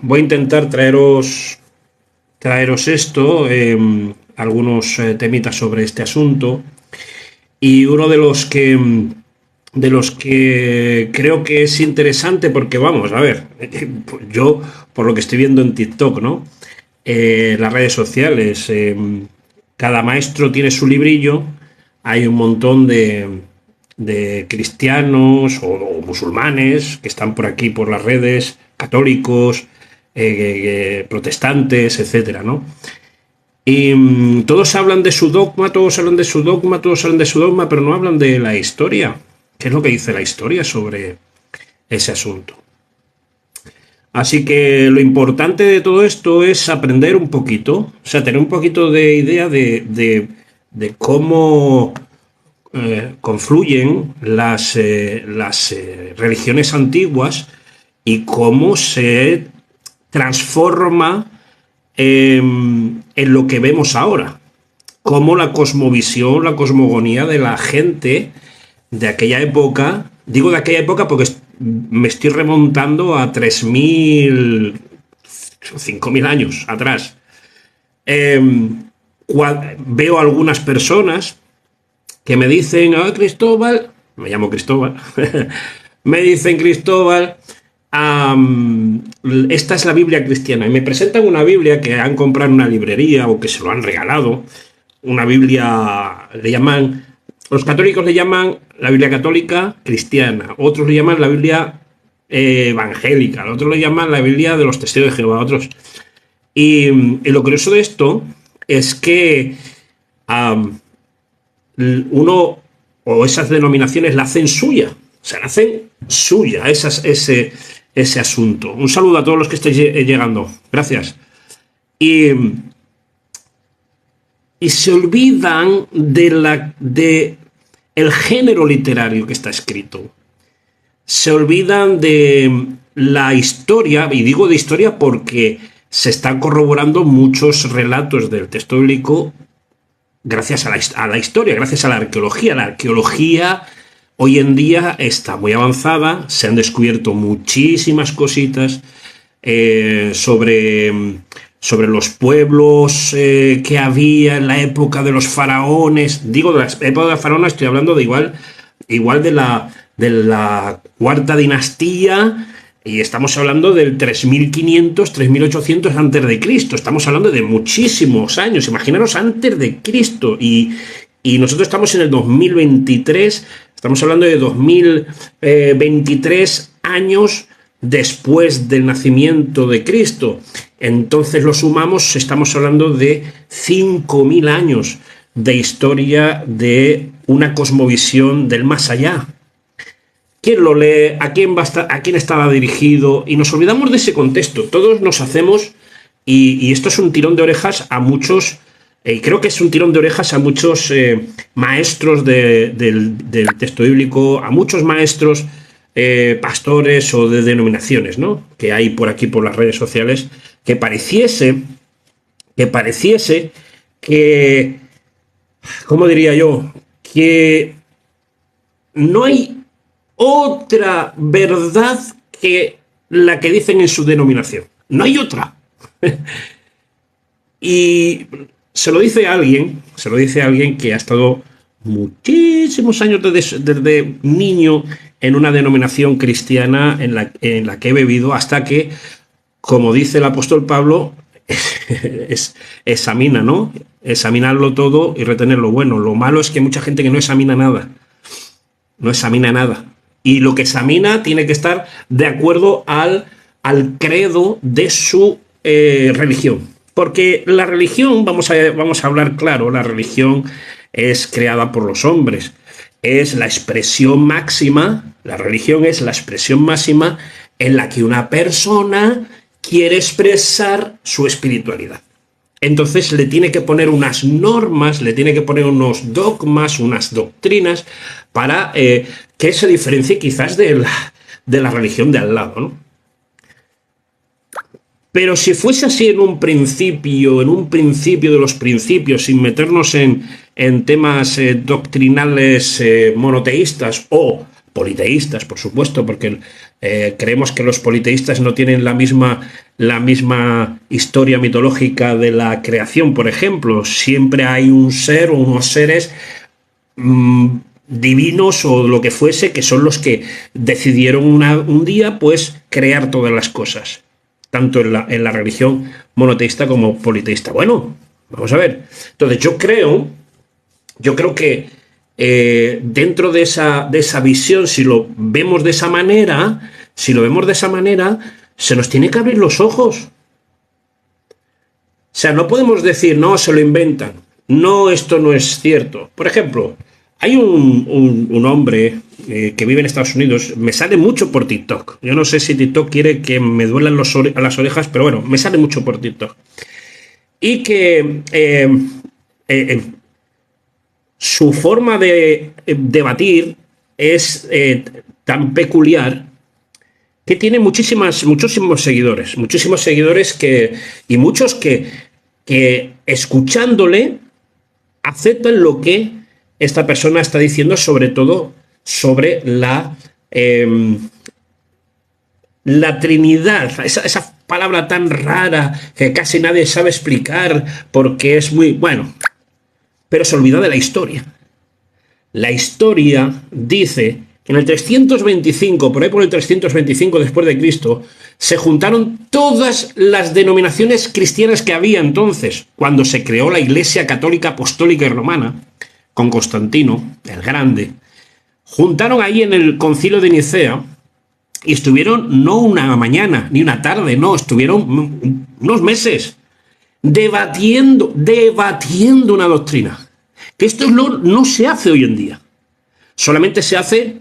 voy a intentar traeros esto, algunos temitas sobre este asunto. Y uno de los que creo que es interesante, porque vamos, a ver, yo por lo que estoy viendo en TikTok, ¿no? Las redes sociales, cada maestro tiene su librillo, hay un montón de cristianos o musulmanes que están por aquí, por las redes, católicos, protestantes, etcétera, ¿no? Y todos hablan de su dogma, todos hablan de su dogma, todos hablan de su dogma, pero no hablan de la historia. ¿Qué es lo que dice la historia sobre ese asunto? Así que lo importante de todo esto es aprender un poquito, o sea, tener un poquito de idea de cómo confluyen las religiones antiguas y cómo se transforma en lo que vemos ahora, cómo la cosmovisión, la cosmogonía de la gente de aquella época, digo de aquella época porque me estoy remontando a 3.000, 5.000 años atrás. Veo algunas personas que me dicen, Cristóbal, me llamo Cristóbal, me dicen, Cristóbal, esta es la Biblia cristiana, y me presentan una Biblia que han comprado en una librería o que se lo han regalado, una Biblia, los católicos le llaman la Biblia católica cristiana, otros le llaman la Biblia evangélica, otros le llaman la Biblia de los testigos de Jehová, otros. Y lo curioso de esto es que uno o esas denominaciones la hacen suya, o sea, la hacen suya ese asunto. Un saludo a todos los que estáis llegando, gracias. Y se olvidan de el género literario que está escrito. Se olvidan de la historia, y digo de historia porque se están corroborando muchos relatos del texto bíblico gracias a la historia, gracias a la arqueología. La arqueología hoy en día está muy avanzada, se han descubierto muchísimas cositas sobre los pueblos que había en la época de los faraones. Digo de la época de los faraones, estoy hablando de igual de la cuarta dinastía, y estamos hablando del 3500, 3800 antes de Cristo. Estamos hablando de muchísimos años, imaginaros antes de Cristo, y nosotros estamos en el 2023, estamos hablando de 2023 años después del nacimiento de Cristo. Entonces lo sumamos, estamos hablando de 5.000 años de historia de una cosmovisión del más allá. ¿Quién lo lee? ¿A quién estaba dirigido? Y nos olvidamos de ese contexto. Todos nos hacemos, y esto es un tirón de orejas a muchos, y creo que es un tirón de orejas a muchos maestros del texto bíblico, a muchos maestros pastores o de denominaciones, ¿no?, que hay por aquí por las redes sociales, que pareciese que, ¿cómo diría yo?, que no hay otra verdad que la que dicen en su denominación. No hay otra. Y se lo dice alguien que ha estado muchísimos años desde niño en una denominación cristiana en la que he bebido, hasta que, como dice el apóstol Pablo, examina, ¿no? Examinarlo todo y retener lo bueno. Lo malo es que mucha gente que no examina nada. No examina nada. Y lo que examina tiene que estar de acuerdo al credo de su religión. Porque la religión, vamos a hablar claro, la religión es creada por los hombres. Es la expresión máxima, la religión es la expresión máxima en la que una persona quiere expresar su espiritualidad. Entonces le tiene que poner unas normas, le tiene que poner unos dogmas, unas doctrinas para que se diferencie quizás de la religión de al lado, ¿no? Pero si fuese así en un principio de los principios, sin meternos en temas doctrinales monoteístas o politeístas, por supuesto, porque creemos que los politeístas no tienen la misma historia mitológica de la creación, por ejemplo. Siempre hay un ser o unos seres divinos o lo que fuese, que son los que decidieron un día pues crear todas las cosas, tanto en la religión monoteísta como politeísta. Bueno, vamos a ver. Entonces yo creo que dentro de esa visión, si lo vemos de esa manera, se nos tiene que abrir los ojos. O sea, no podemos decir, no, se lo inventan, no, esto no es cierto. Por ejemplo, hay un hombre que vive en Estados Unidos, me sale mucho por TikTok. Yo no sé si TikTok quiere que me duelan las orejas, pero bueno, me sale mucho por TikTok. Y que su forma de debatir es tan peculiar que tiene muchísimos seguidores. Muchísimos seguidores y muchos que escuchándole aceptan lo que esta persona está diciendo, sobre todo sobre la Trinidad, esa palabra tan rara que casi nadie sabe explicar porque es muy, bueno, pero se olvida de la historia. La historia dice que en el 325, por ahí por el 325 después de Cristo, se juntaron todas las denominaciones cristianas que había entonces, cuando se creó la Iglesia Católica Apostólica y Romana, con Constantino el Grande. Juntaron ahí en el Concilio de Nicea y estuvieron no una mañana ni una tarde, no, estuvieron unos meses debatiendo una doctrina. Que esto no se hace hoy en día. Solamente se hace,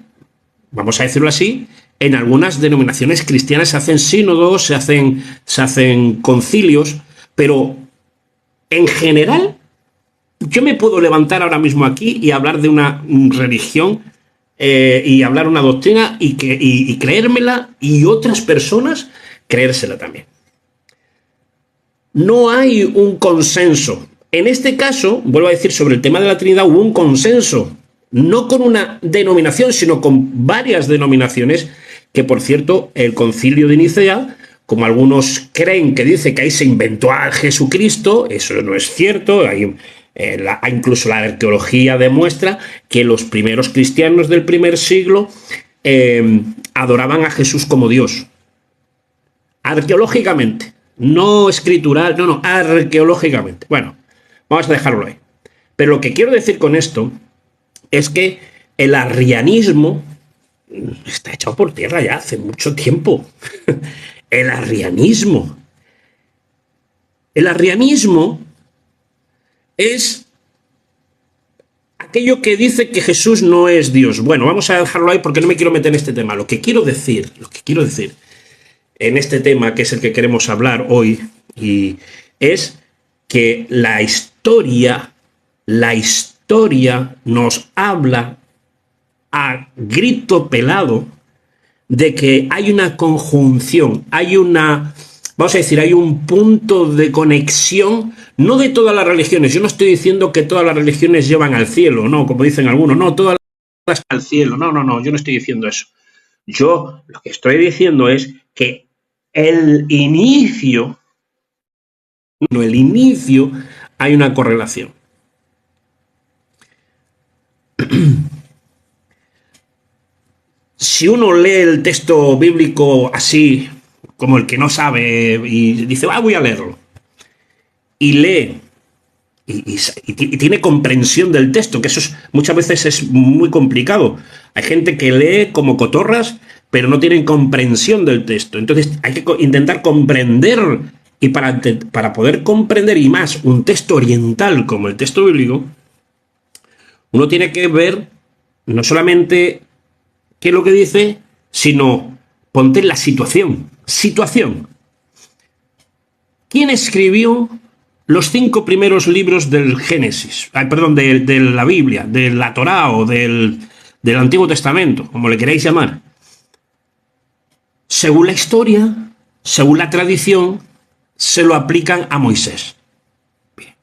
vamos a decirlo así, en algunas denominaciones cristianas se hacen sínodos, se hacen concilios, pero en general yo me puedo levantar ahora mismo aquí y hablar de una religión y hablar una doctrina y creérmela, y otras personas creérsela también. No hay un consenso. En este caso, vuelvo a decir, sobre el tema de la Trinidad hubo un consenso, no con una denominación, sino con varias denominaciones, que por cierto, el Concilio de Nicea, como algunos creen que dice que ahí se inventó a Jesucristo, eso no es cierto. Incluso la arqueología demuestra que los primeros cristianos del primer siglo adoraban a Jesús como Dios. Arqueológicamente, no escritural, no, arqueológicamente. Bueno, vamos a dejarlo ahí. Pero lo que quiero decir con esto es que el arrianismo está echado por tierra ya hace mucho tiempo. El arrianismo es aquello que dice que Jesús no es Dios. Bueno, vamos a dejarlo ahí porque no me quiero meter en este tema. Lo que quiero decir en este tema, que es el que queremos hablar hoy, y es que la historia nos habla a grito pelado de que hay una conjunción, hay un punto de conexión, no de todas las religiones. Yo no estoy diciendo que todas las religiones llevan al cielo, no, como dicen algunos, no, todas las al cielo, no, yo no estoy diciendo eso. Yo lo que estoy diciendo es que el inicio hay una correlación. Si uno lee el texto bíblico así, como el que no sabe, y dice, voy a leerlo, y lee, y tiene comprensión del texto, que eso muchas veces es muy complicado. Hay gente que lee como cotorras, pero no tienen comprensión del texto. Entonces hay que intentar comprender, y para poder comprender, y más un texto oriental como el texto bíblico, uno tiene que ver no solamente qué es lo que dice, sino ponte en la situación. ¿Quién escribió los 5 primeros libros del Génesis? De la Biblia, de la Torá o del Antiguo Testamento, como le queráis llamar. Según la historia, según la tradición, se lo aplican a Moisés. Bien.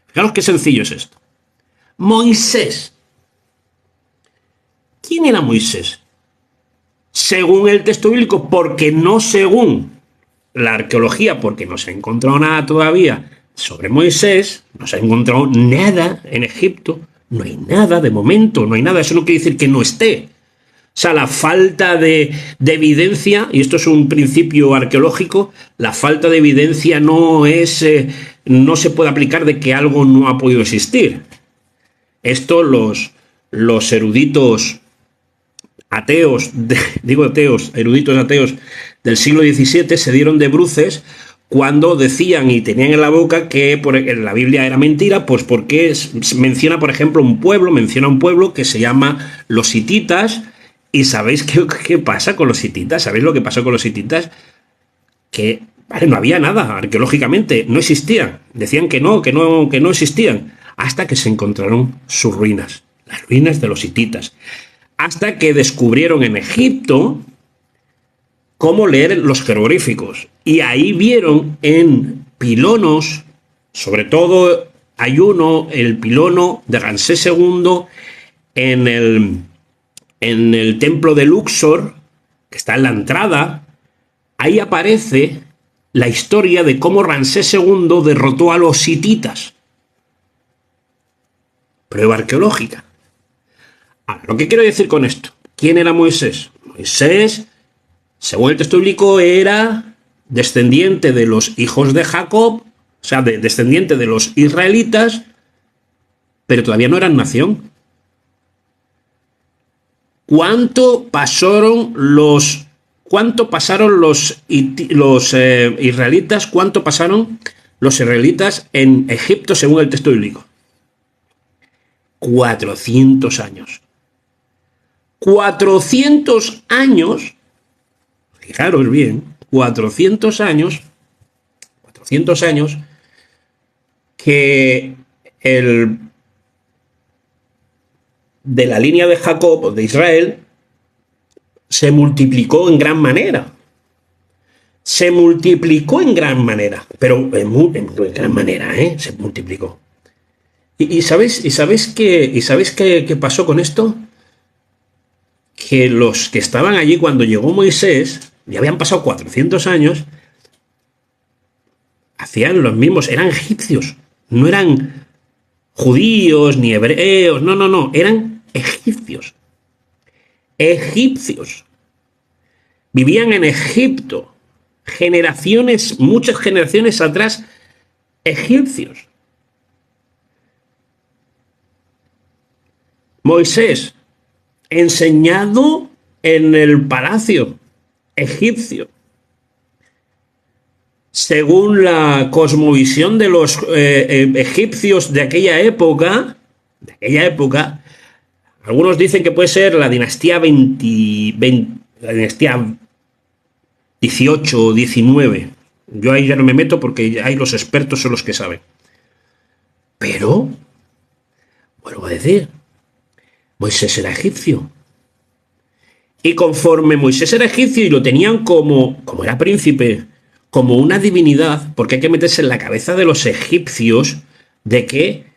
Fijaros qué sencillo es esto. Moisés. ¿Quién era Moisés? según el texto bíblico, porque no según la arqueología, porque no se ha encontrado nada todavía sobre Moisés, no se ha encontrado nada en Egipto, no hay nada de momento, no hay nada, eso no quiere decir que no esté. O sea, la falta de evidencia, y esto es un principio arqueológico, la falta de evidencia no se puede aplicar de que algo no ha podido existir. Esto los eruditos ateos, eruditos ateos del siglo XVII se dieron de bruces cuando decían y tenían en la boca que la Biblia era mentira, pues porque menciona, por ejemplo, un pueblo que se llama los hititas. ¿Y sabéis qué pasa con los hititas? ¿Sabéis lo que pasó con los hititas? Que no había nada arqueológicamente, no existían. Decían que no existían, hasta que se encontraron sus ruinas, las ruinas de los hititas. Hasta que descubrieron en Egipto cómo leer los jeroglíficos. Y ahí vieron en pilonos, sobre todo hay uno, el pilono de Ramsés II, en el templo de Luxor, que está en la entrada, ahí aparece la historia de cómo Ramsés II derrotó a los hititas. Prueba arqueológica. Ahora, lo que quiero decir con esto, ¿quién era Moisés? Moisés, según el texto bíblico, era descendiente de los hijos de Jacob, o sea, descendiente de los israelitas, pero todavía no eran nación. ¿Cuánto pasaron los israelitas? ¿Cuánto pasaron los israelitas en Egipto según el texto bíblico? 400 años. 400 años, fijaros bien, 400 años que de la línea de Jacob, de Israel, se multiplicó en gran manera. Pero en gran manera, se multiplicó. ¿Y sabéis qué pasó con esto? Que los que estaban allí cuando llegó Moisés, ya habían pasado 400 años, hacían los mismos, eran egipcios, no eran judíos ni hebreos, no, eran egipcios. Vivían en Egipto, muchas generaciones atrás, egipcios. Moisés, enseñado en el palacio egipcio, según la cosmovisión de los egipcios de aquella época, algunos dicen que puede ser la dinastía 18 o 19. Yo ahí ya no me meto porque ahí los expertos son los que saben. Pero, vuelvo a decir, Moisés era egipcio. Y conforme Moisés era egipcio y lo tenían como era príncipe, como una divinidad, porque hay que meterse en la cabeza de los egipcios de que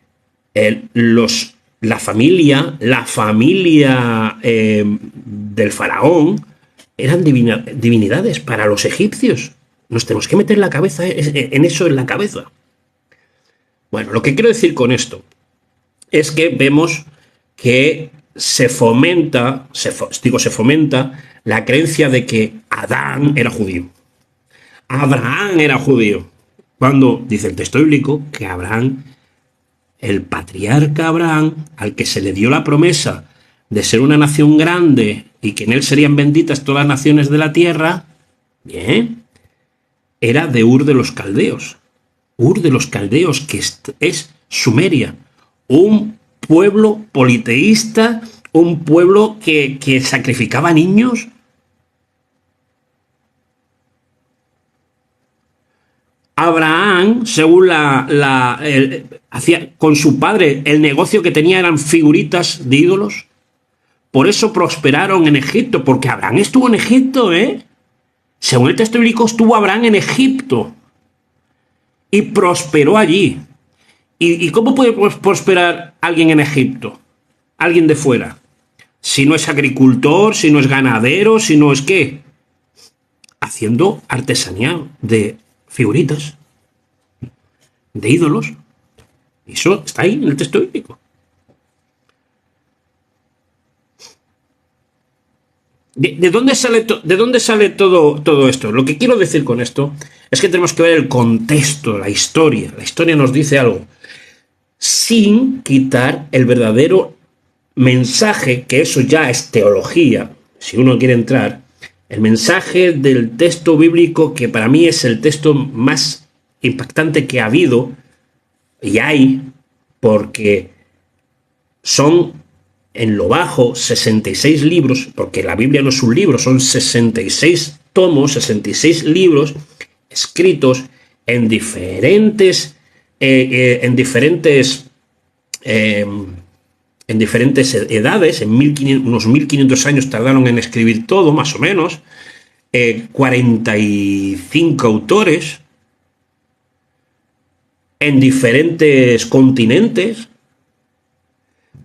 la familia del faraón eran divinidades para los egipcios. Nos tenemos que meter en eso en la cabeza. Bueno, lo que quiero decir con esto es que vemos que se fomenta la creencia de que Adán era judío. Abraham era judío. Cuando dice el texto bíblico que Abraham, el patriarca Abraham, al que se le dio la promesa de ser una nación grande y que en él serían benditas todas las naciones de la tierra, bien, era de Ur de los Caldeos. Ur de los Caldeos, que es Sumeria, un pueblo politeísta, un pueblo que sacrificaba niños. Abraham, según hacía con su padre, el negocio que tenía eran figuritas de ídolos. Por eso prosperaron en Egipto, porque Abraham estuvo en Egipto, Según el texto bíblico, estuvo Abraham en Egipto y prosperó allí. ¿Y cómo puede prosperar alguien en Egipto? Alguien de fuera. si no es agricultor, si no es ganadero, si no es qué, haciendo artesanía de figuritas, de ídolos. Y eso está ahí en el texto bíblico. ¿De dónde sale todo esto? Lo que quiero decir con esto es que tenemos que ver el contexto, la historia. La historia nos dice algo, sin quitar el verdadero mensaje, que eso ya es teología, si uno quiere entrar, el mensaje del texto bíblico, que para mí es el texto más impactante que ha habido y hay, porque son en lo bajo 66 libros, porque la Biblia no es un libro, son 66 tomos, 66 libros escritos en diferentes edades, unos 1500 años tardaron en escribir todo, más o menos, 45 autores en diferentes continentes,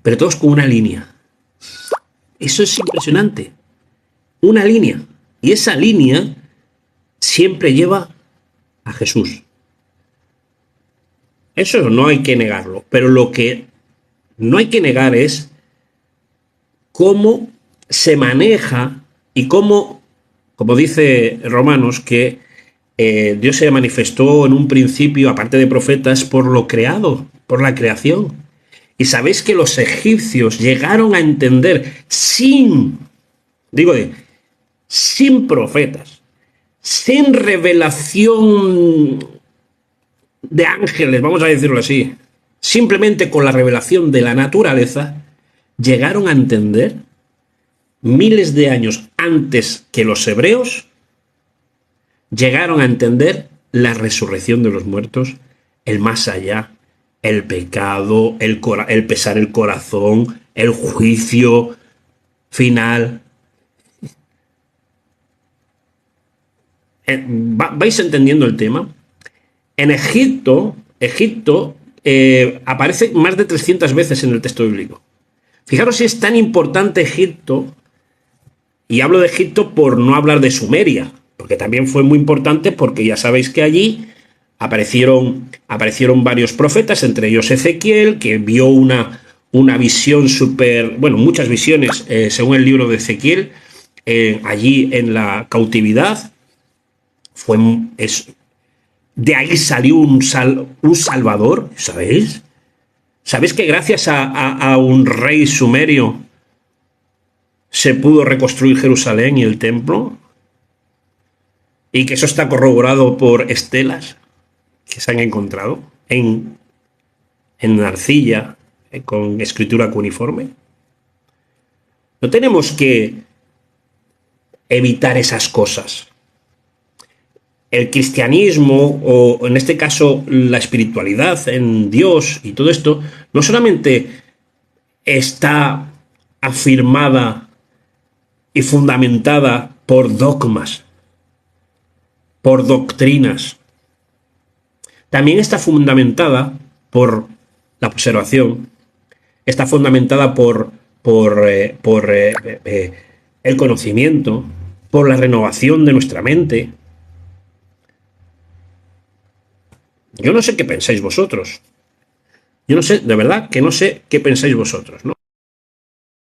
pero todos con una línea. Eso es impresionante. Una línea. Y esa línea siempre lleva a Jesús. Eso no hay que negarlo. Pero lo que no hay que negar es cómo se maneja y cómo, como dice Romanos, que Dios se manifestó en un principio, aparte de profetas, por lo creado, por la creación. Y sabéis que los egipcios llegaron a entender sin profetas, sin revelación de ángeles, vamos a decirlo así, simplemente con la revelación de la naturaleza, llegaron a entender miles de años antes que los hebreos, llegaron a entender la resurrección de los muertos, el más allá, el pecado, el pesar el corazón, el juicio final. ¿Vais entendiendo el tema? En Egipto aparece más de 300 veces en el texto bíblico. Fijaros si es tan importante Egipto, y hablo de Egipto por no hablar de Sumeria, porque también fue muy importante, porque ya sabéis que allí aparecieron varios profetas, entre ellos Ezequiel, que vio una visión muchas visiones, según el libro de Ezequiel, allí en la cautividad. De ahí salió un salvador, ¿sabéis? ¿Sabéis que gracias a un rey sumerio se pudo reconstruir Jerusalén y el templo? Y que eso está corroborado por estelas que se han encontrado en arcilla, con escritura cuneiforme. No tenemos que evitar esas cosas. El cristianismo, o en este caso la espiritualidad en Dios y todo esto, no solamente está afirmada y fundamentada por dogmas, por doctrinas, también está fundamentada por la observación, está fundamentada por el conocimiento, por la renovación de nuestra mente. Yo no sé qué pensáis vosotros. Yo no sé, de verdad que no sé qué pensáis vosotros, ¿no?